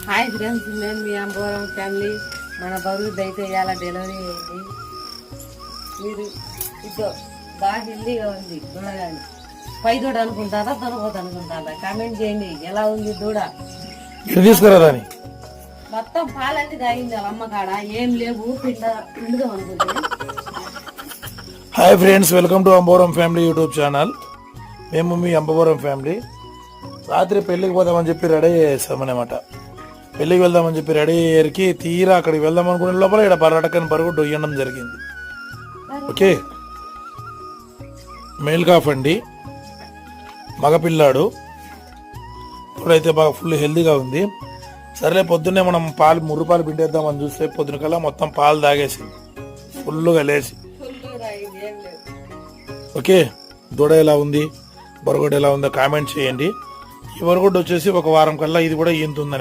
Hi friends, నేను మీ Ambavaram family. మన బరువు అయితే ఇవాళ డెలివరీ అయింది. మీరు ఇదో బాగా హెల్దీగా ఉంది దూడగాని. పై దూడ అనుకుంటారా దొరకదు అనుకుంటారా? కామెంట్ చేయండి. ఎలా ఉంది దూడ? తీసుకురాని మొత్తం పాలన్నీ తాగింది వాళ్ళ అమ్మ కాడ. ఏం లేవు, పిండుదాం అనుకుంటే. Hi friends, welcome to Ambavaram family YouTube channel. మేము మీ అంబవరం ఫ్యామిలీ. రాత్రి పెళ్ళికి పోదామని చెప్పి రెడీ చేసామన్నమాట. పెళ్ళికి వెళ్దామని చెప్పి రెడీ అయ్యేరికి తీరా అక్కడికి వెళ్దాం అనుకునే లోపల ఇక్కడ పర్యాటకని పరుగు డొయ్యడం జరిగింది. ఓకే, మేల్ కాఫ్ అండి, మగపిల్లాడు. ఇప్పుడైతే బాగా ఫుల్ హెల్దీగా ఉంది. సరేలే పొద్దున్నే మనం ముర్రుపాలు పిండేద్దామని చూస్తే పొద్దున కల్లా మొత్తం పాలు తాగేసి ఫుల్గా లేచి. ఓకే, దూడ ఎలా ఉంది, బొరగొడ్డు ఎలా ఉందో కామెంట్ చేయండి. ఈ బొరగొడ్డు వచ్చేసి ఒక వారం కల్లా ఇది కూడా ఈంతుందని